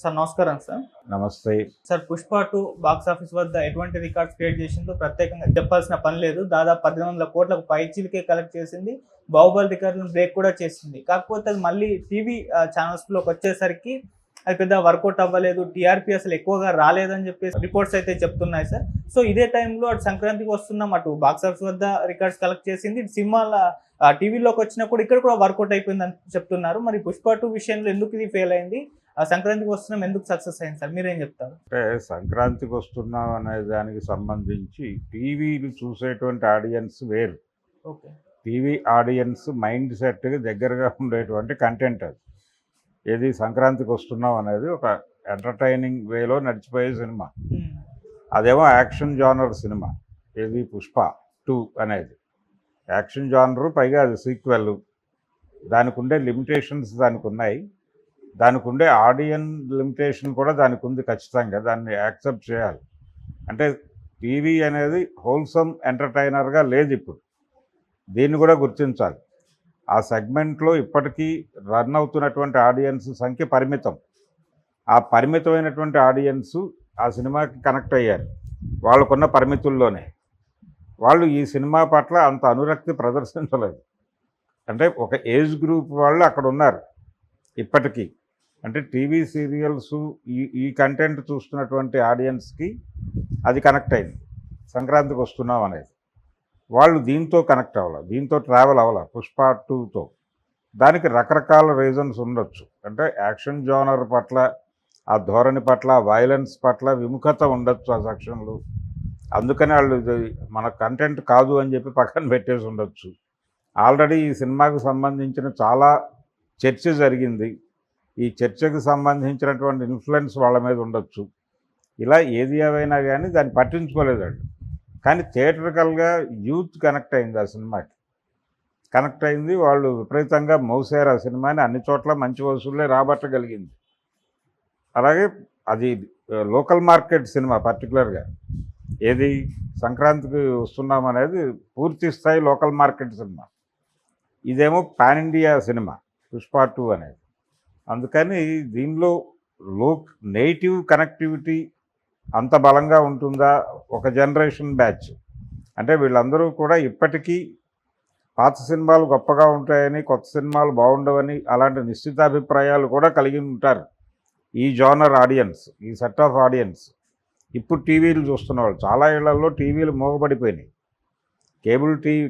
Sir నమస్కారం sir. నమస్తే. Sir 'Pushpa 2' box office వద్ద ఎటువంటి రికార్డ్స్ క్రియేట్ చేసిందో ప్రత్యేకంగా చెప్పాల్సిన పని లేదు. దాదాపు 1800 కోట్లకు పైచిలుకే కలెక్ట్ చేసింది. 'బాహుబలి' రికార్డులను బ్రేక్ కూడా చేసింది. కాకపోతే అది మళ్ళీ టీవీ ఛానల్స్‌లోకి వచ్చేసరికి అది పెద్ద వర్కౌట్ అవ్వలేదు. టీఆర్పీ అసలు ఎక్కువగా రాలేదని చెప్పేసి రిపోర్ట్స్ అయితే చెప్తున్నాయి సార్. సో ఇదే టైంలో అటు సంక్రాంతికి వస్తున్నాం, అటు బాక్స్ ఆఫీస్ వద్ద రికార్డ్స్ కలెక్ట్ చేసింది. ఇటు సినిమాల టీవీలోకి వచ్చినప్పుడు ఇక్కడ కూడా వర్కౌట్ అయిపోయిందని చెప్తున్నారు. మరి 'పుష్ప 2' విషయంలో ఎందుకు ఇది ఫెయిల్ అయింది? సంక్రాంతికి వస్తున్నాం ఎందుకు సక్సెస్ అయింది సార్? మీరేం చెప్తారు? అంటే సంక్రాంతికి వస్తున్నాం అనే దానికి సంబంధించి టీవీలు చూసేటువంటి ఆడియన్స్ వేరు. ఓకే. టీవీ ఆడియన్స్ మైండ్ సెట్‌కి దగ్గరగా ఉండేటువంటి కంటెంట్ అది. ఏది సంక్రాంతికి వస్తున్నాం అనేది ఒక ఎంటర్‌టైనింగ్ వేలో నడిచిపోయే సినిమా. హ్మ్. అదేమో యాక్షన్ జానర్ సినిమా. ఏది 'పుష్ప 2' అనేది. యాక్షన్ జానరు, పైగా అది సీక్వెల్. దానికుండే లిమిటేషన్స్ దానికున్నాయి. దానికుండే ఆడియన్ లిమిటేషన్ కూడా దానికి ఉంది ఖచ్చితంగా. దాన్ని యాక్సెప్ట్ చేయాలి. అంటే టీవీ అనేది హోల్సమ్ ఎంటర్‌టైనర్‌గా లేదిప్పుడు. దీన్ని కూడా గుర్తించాలి. ఆ సెగ్మెంట్లో ఇప్పటికీ రన్ అవుతున్నటువంటి ఆడియన్స్ సంఖ్య పరిమితం. ఆ పరిమితమైనటువంటి ఆడియన్సు ఆ సినిమాకి కనెక్ట్ అయ్యారు. వాళ్ళకున్న పరిమితుల్లోనే. వాళ్ళు ఈ సినిమా పట్ల అంత అనురక్తి ప్రదర్శించలేదు. అంటే ఒక ఏజ్ గ్రూప్ వాళ్ళు అక్కడ ఉన్నారు ఇప్పటికీ. అంటే టీవీ సీరియల్సు ఈ కంటెంట్ చూస్తున్నటువంటి ఆడియన్స్కి అది కనెక్ట్ అయింది. సంక్రాంతికి వస్తున్నాం అనేది. వాళ్ళు దీంతో కనెక్ట్ అవ్వాలి, దీంతో ట్రావెల్ అవ్వాలి 'పుష్ప 2'తో. దానికి రకరకాల రీజన్స్ ఉండొచ్చు. అంటే యాక్షన్ జోనర్ పట్ల, ఆ ధోరణి పట్ల, వైలెన్స్ పట్ల విముఖత ఉండొచ్చు ఆ సెక్షన్లు. అందుకని వాళ్ళు ఇది మన కంటెంట్ కాదు అని చెప్పి పక్కన పెట్టేసి ఉండొచ్చు. ఆల్రెడీ ఈ సినిమాకు సంబంధించిన చాలా చర్చ జరిగింది. ఈ చర్చకు సంబంధించినటువంటి ఇన్ఫ్లుయెన్స్ వాళ్ళ మీద ఉండొచ్చు. ఇలా ఏది ఏవైనా కానీ దాన్ని పట్టించుకోలేదండి. కానీ థియేటర్కల్గా యూత్ కనెక్ట్ అయింది ఆ సినిమాకి. కనెక్ట్ అయింది. వాళ్ళు విపరీతంగా మోసారు ఆ సినిమాని. అన్ని చోట్ల మంచి వసూళ్ళే రాబట్టగలిగింది. అలాగే అది లోకల్ మార్కెట్ సినిమా పర్టికులర్గా. ఏది సంక్రాంతికి వస్తున్నాం అనేది పూర్తి స్థాయి లోకల్ మార్కెట్ సినిమా. ఇదేమో పాన్ ఇండియా సినిమా 'పుష్ప 2' అనేది. అందుకని దీనిలో నేటివ్ కనెక్టివిటీ అంత బలంగా ఉంటుందా? ఒక జనరేషన్ బ్యాచ్ అంటే వీళ్ళందరూ కూడా ఇప్పటికీ పాత సినిమాలు గొప్పగా ఉంటాయని, కొత్త సినిమాలు బాగుండవని అలాంటి నిశ్చితాభిప్రాయాలు కూడా కలిగి ఉంటారు ఈ జోనర్ ఆడియన్స్, ఈ సెట్ ఆఫ్ ఆడియన్స్. ఇప్పుడు టీవీలు చూస్తున్నవాళ్ళు చాలా ఇళ్లలో టీవీలు మోగబడిపోయినాయి.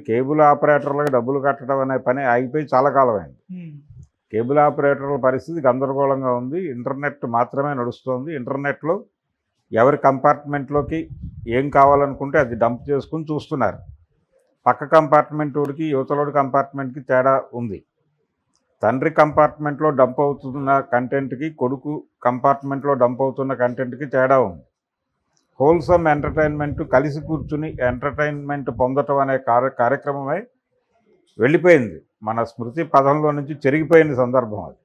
కేబుల్ ఆపరేటర్లకు డబ్బులు కట్టడం అనే పని ఆగిపోయి చాలా కాలమైంది. కేబుల్ ఆపరేటర్ల పరిస్థితి గందరగోళంగా ఉంది. ఇంటర్నెట్ మాత్రమే నడుస్తుంది. ఇంటర్నెట్లో ఎవరి కంపార్ట్మెంట్లోకి ఏం కావాలనుకుంటే అది డంప్ చేసుకుని చూస్తున్నారు. పక్క కంపార్ట్మెంట్ వాడికి, యువతలోడి కంపార్ట్మెంట్కి తేడా ఉంది. తండ్రి కంపార్ట్మెంట్లో డంప్ అవుతున్న కంటెంట్కి, కొడుకు కంపార్ట్మెంట్లో డంప్ అవుతున్న కంటెంట్కి తేడా ఉంది. హోల్సమ్ ఎంటర్టైన్మెంట్, కలిసి కూర్చుని ఎంటర్టైన్మెంట్ పొందటం అనే కార్యక్రమమే వెళ్ళిపోయింది. మన స్మృతి పదంలో నుంచి చెరిగిపోయిన సందర్భం అది.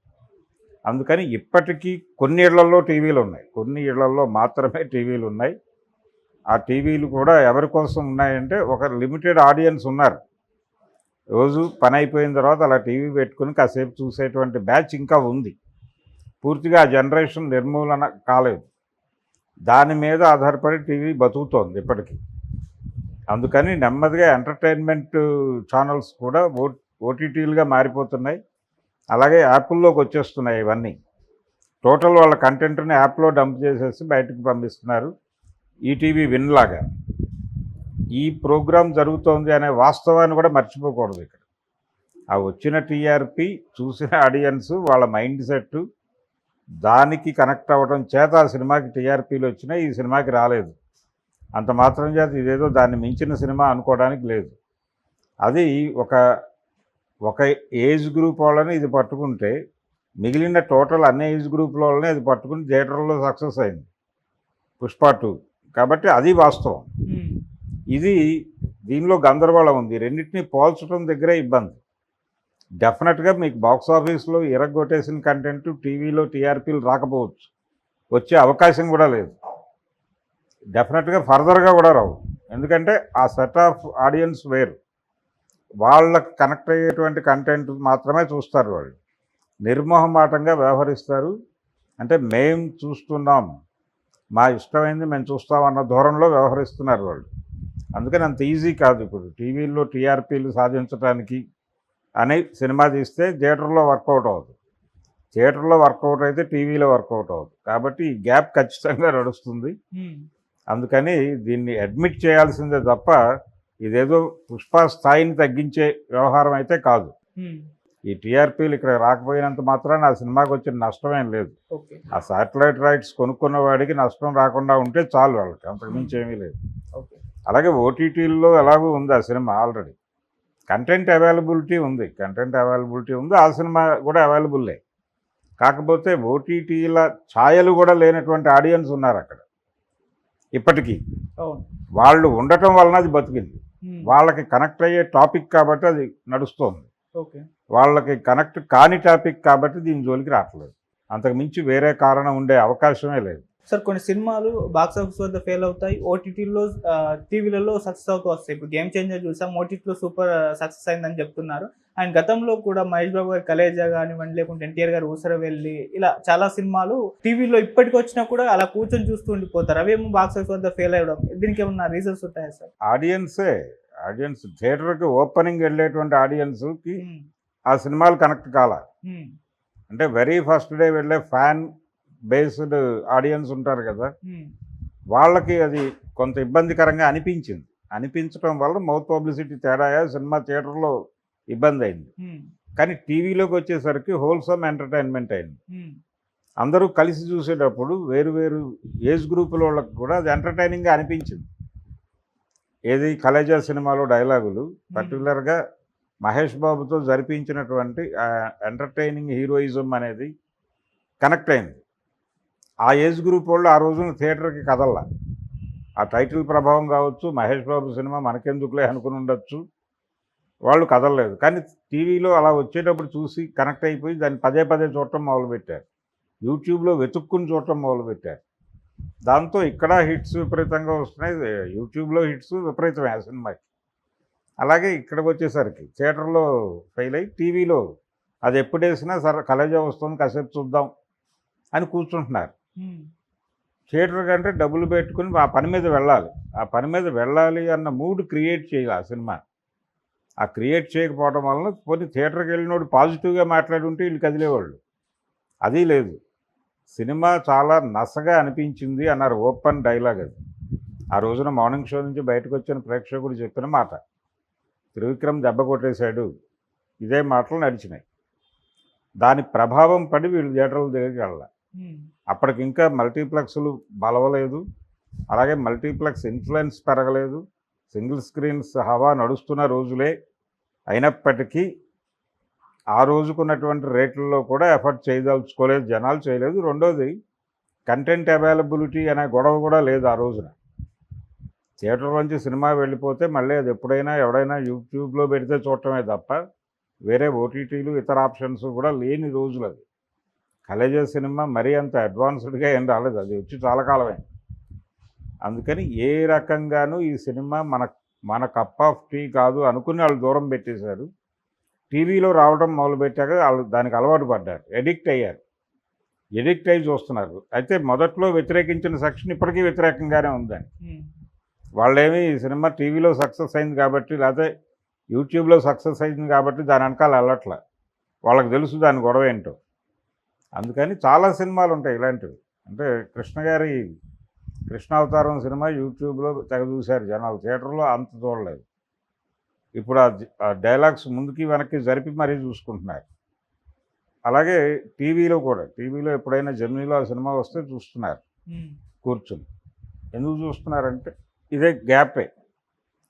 అందుకని ఇప్పటికీ కొన్ని ఇళ్లలో టీవీలు ఉన్నాయి, కొన్ని ఇళ్లలో మాత్రమే టీవీలు ఉన్నాయి. ఆ టీవీలు కూడా ఎవరి కోసం ఉన్నాయంటే ఒక లిమిటెడ్ ఆడియన్స్ ఉన్నారు. రోజు పని అయిపోయిన తర్వాత అలా టీవీ పెట్టుకుని కాసేపు చూసేటువంటి బ్యాచ్ ఇంకా ఉంది. పూర్తిగా ఆ జనరేషన్ నిర్మూలన కాలేదు. దాని మీద ఆధారపడి టీవీ బతుకుతోంది ఇప్పటికీ. అందుకని నెమ్మదిగా ఎంటర్టైన్మెంట్ ఛానల్స్ కూడా ఓటీటీలుగా మారిపోతున్నాయి. అలాగే యాప్ల్లోకి వచ్చేస్తున్నాయి ఇవన్నీ. టోటల్ వాళ్ళ కంటెంట్ని యాప్లో డంప్ చేసేసి బయటకు పంపిస్తున్నారు. ఈటీవీ విన్ లాగా. ఈ ప్రోగ్రాం జరుగుతోంది అనే వాస్తవాన్ని కూడా మర్చిపోకూడదు ఇక్కడ. ఆ వచ్చిన టీఆర్పీ చూసిన ఆడియన్స్ వాళ్ళ మైండ్ సెట్ దానికి కనెక్ట్ అవ్వడం చేత ఆ సినిమాకి టీఆర్పీలు వచ్చినాయి, ఈ సినిమాకి రాలేదు. అంత మాత్రం చేత ఇదేదో దాన్ని మించిన సినిమా అనుకోవడానికి లేదు. అది ఒక ఏజ్ గ్రూప్ వాళ్ళని ఇది పట్టుకుంటే మిగిలిన టోటల్ అన్ని ఏజ్ గ్రూప్ల వాళ్ళని ఇది పట్టుకుని థియేటర్లో సక్సెస్ అయింది 'పుష్ప 2'. కాబట్టి అది వాస్తవం. ఇది దీనిలో గందరగోళం ఉంది. రెండింటినీ పోల్చడం దగ్గరే ఇబ్బంది. డెఫినెట్గా మీకు బాక్స్ ఆఫీస్లో ఇరగొట్టేసిన కంటెంట్ టీవీలో టీఆర్పీలు రాకపోవచ్చు, వచ్చే అవకాశం కూడా లేదు. డెఫినెట్గా ఫర్దర్గా కూడా రావు. ఎందుకంటే ఆ సెట్ ఆఫ్ ఆడియన్స్ వేరు. వాళ్ళకి కనెక్ట్ అయ్యేటువంటి కంటెంట్ మాత్రమే చూస్తారు. వాళ్ళు నిర్మోహమాటంగా వ్యవహరిస్తారు. అంటే మేం చూస్తున్నాం, మా ఇష్టమైంది మేము చూస్తామన్న ధోరణిలో వ్యవహరిస్తున్నారు వాళ్ళు. అందుకని అంత ఈజీ కాదు. ఇప్పుడు టీవీల్లో టీఆర్పీలు సాధించడానికి అని సినిమా తీస్తే థియేటర్లో వర్కౌట్ అవ్వదు, థియేటర్లో వర్కౌట్ అయితే టీవీలో వర్కౌట్ అవ్వదు. కాబట్టి ఈ గ్యాప్ ఖచ్చితంగా నడుస్తుంది. అందుకని దీన్ని అడ్మిట్ చేయాల్సిందే తప్ప ఇదేదో పుష్ప స్థాయిని తగ్గించే వ్యవహారం అయితే కాదు. ఈ టీఆర్పీలు ఇక్కడ రాకపోయినంత మాత్రాన ఆ సినిమాకి వచ్చిన నష్టమేం లేదు. ఓకే. ఆ శాటిలైట్ రైట్స్ కొనుక్కున్న వాడికి నష్టం రాకుండా ఉంటే చాలు, వాళ్ళకి అంతకుమించి ఏమీ లేదు. ఓకే. అలాగే ఓటీటీల్లో ఎలాగో ఉంది ఆ సినిమా, ఆల్రెడీ కంటెంట్ అవైలబిలిటీ ఉంది, ఆ సినిమా కూడా అవైలబుల్లే. కాకపోతే ఓటీటీల ఛాయలు కూడా లేనటువంటి ఆడియన్స్ ఉన్నారు అక్కడ ఇప్పటికీ. అవును. వాళ్ళు ఉండటం వలన అది బతికింది. ఉమ్. వాళ్ళకి కనెక్ట్ అయ్యే టాపిక్ కాబట్టి అది నడుస్తోంది. ఓకే. వాళ్ళకి కనెక్ట్ కాని టాపిక్ కాబట్టి దీని జోలికి రావట్లేదు. అంతకు మించి వేరే కారణం ఉండే అవకాశమే లేదు. సార్, కొన్ని సినిమాలు బాక్స్ ఆఫీస్ వద్ద ఫెయిల్ అవుతాయి, ఓటీటీలో టీవీలలో సక్సెస్ అవుతూ వస్తాయి. ఇప్పుడు గేమ్ చేంజర్ చూసాం, ఓటీటీలో సూపర్ సక్సెస్ అయిందని చెప్తున్నారు. అండ్ గతంలో కూడా మహేష్ బాబు గారి కలేజా కానివ్వండి, లేకుంటే ఎన్టీఆర్ గారు ఊసరవెల్లి, ఇలా చాలా సినిమాలు టీవీలో ఇప్పటికి వచ్చినా కూడా అలా కూర్చొని చూస్తూ ఉండిపోతారు. అవేమో బాక్స్ ఆఫీస్ వద్ద ఫెయిల్ అవ్వడం, దీనికి ఏమన్నా రీజన్స్ ఉంటాయా సార్? ఆడియన్స్ థియేటర్కి ఓపెనింగ్ వెళ్ళేటువంటి ఆడియన్స్కి ఆ సినిమాలు కనెక్ట్ కాల. అంటే వెరీ ఫస్ట్ డే వెళ్ళే ఫ్యాన్ బేస్డ్ ఆడియన్స్ ఉంటారు కదా, వాళ్ళకి అది కొంత ఇబ్బందికరంగా అనిపించడం వల్ల మౌత్ పబ్లిసిటీ తేడా సినిమా థియేటర్లో ఇబ్బంది అయింది. కానీ టీవీలోకి వచ్చేసరికి హోల్సమ్ ఎంటర్టైన్మెంట్ అయింది. అందరూ కలిసి చూసేటప్పుడు వేరు వేరు ఏజ్ గ్రూపుల వాళ్ళకి కూడా అది ఎంటర్టైనింగ్గా అనిపించింది. ఏది కలేజా సినిమాలో డైలాగులు పర్టికులర్గా మహేష్ బాబుతో జరిపించినటువంటి ఎంటర్టైనింగ్ హీరోయిజం అనేది కనెక్ట్ అయింది. ఆ ఏజ్ గ్రూప్ వాళ్ళు ఆ రోజున థియేటర్కి కదల్లా. ఆ టైటిల్ ప్రభావం కావచ్చు, మహేష్ బాబు సినిమా మనకెందుకులే అనుకుని ఉండొచ్చు, వాళ్ళు కదలలేదు. కానీ టీవీలో అలా వచ్చేటప్పుడు చూసి కనెక్ట్ అయిపోయి దాన్ని పదే పదే చూడటం మొదలుపెట్టారు. యూట్యూబ్లో వెతుక్కుని చూడటం మొదలుపెట్టారు. దాంతో ఇక్కడ హిట్స్ విపరీతంగా వస్తున్నాయి. యూట్యూబ్లో హిట్స్ విపరీతమే ఆ సినిమాకి. అలాగే ఇక్కడికి వచ్చేసరికి థియేటర్లో ఫెయిల్ అయ్యి టీవీలో అది ఎప్పుడు వేసినా సరే కలేజా వస్తుంది కాసేపు చూద్దాం అని కూర్చుంటున్నారు. థియేటర్ కంటే డబ్బులు పెట్టుకుని ఆ పని మీద వెళ్ళాలి అన్న మూడ్ క్రియేట్ చేయాలి ఆ సినిమా. ఆ క్రియేట్ చేయకపోవడం వలన పోనీ థియేటర్కి వెళ్ళినోడు పాజిటివ్గా మాట్లాడి ఉంటే వీళ్ళు కదిలేవాళ్ళు. అది లేదు. సినిమా చాలా నసగా అనిపించింది అన్నారు, ఓపెన్ డైలాగ్ అది. ఆ రోజున మార్నింగ్ షో నుంచి బయటకు వచ్చిన ప్రేక్షకుడు చెప్పిన మాట. త్రివిక్రమ్ దెబ్బ కొట్టేశాడు, ఇదే మాటలు నడిచినాయి. దాని ప్రభావం పడి వీళ్ళు థియేటర్ల దగ్గరికి వెళ్ళాలి. అప్పటికి ఇంకా మల్టీప్లెక్స్లు బలవలేదు, అలాగే మల్టీప్లెక్స్ ఇన్ఫ్లుయెన్స్ పెరగలేదు, సింగిల్ స్క్రీన్స్ హవా నడుస్తున్న రోజులే. అయినప్పటికీ ఆ రోజుకున్నటువంటి రేట్లలో కూడా ఎఫర్ట్ చేయదలుచుకోలేదు, జనాలు చేయలేదు. రెండోది కంటెంట్ అవైలబిలిటీ అనే గొడవ కూడా లేదు ఆ రోజున. థియేటర్ నుంచి సినిమా వెళ్ళిపోతే మళ్ళీ అది ఎప్పుడైనా ఎవడైనా యూట్యూబ్లో పెడితే చూడటమే తప్ప వేరే ఓటీటీలు ఇతర ఆప్షన్స్ కూడా లేని రోజులు అది. కలేజా సినిమా మరీ అంత అడ్వాన్స్డ్గా ఏం రాలేదు, అది వచ్చి చాలా కాలమే. అందుకని ఏ రకంగానూ ఈ సినిమా మన కప్ ఆఫ్ టీ కాదు అనుకుని వాళ్ళు దూరం పెట్టేశారు. టీవీలో రావడం మొదలుపెట్టాక వాళ్ళు దానికి అలవాటు పడ్డారు, ఎడిక్ట్ అయ్యి చూస్తున్నారు. అయితే మొదట్లో వ్యతిరేకించిన సెక్షన్ ఇప్పటికీ వ్యతిరేకంగానే ఉందని. వాళ్ళేమి ఈ సినిమా టీవీలో సక్సెస్ అయింది కాబట్టి, లేకపోతే యూట్యూబ్లో సక్సెస్ అయింది కాబట్టి దాని వెనకాల వెళ్ళట్లా. వాళ్ళకి తెలుసు దాని గొడవ ఏంటో. అందుకని చాలా సినిమాలు ఉంటాయి ఇలాంటివి. అంటే కృష్ణావతారం సినిమా యూట్యూబ్లో తెగ చూశారు జనాలు, థియేటర్లో అంత చూడలేదు. ఇప్పుడు ఆ డైలాగ్స్ ముందుకి వెనక్కి జరిపి మరీ చూసుకుంటున్నారు. అలాగే టీవీలో ఎప్పుడైనా జర్నీలో ఆ సినిమా వస్తే చూస్తున్నారు కూర్చుని. ఎందుకు చూస్తున్నారంటే ఇదే గ్యాపే,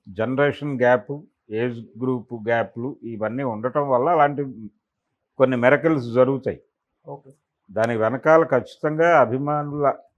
జనరేషన్ గ్యాపు, ఏజ్ గ్రూప్ గ్యాప్లు ఇవన్నీ ఉండటం వల్ల అలాంటి కొన్ని మిరకల్స్ జరుగుతాయి. ఓకే. దాని వెనకాల ఖచ్చితంగా అభిమానుల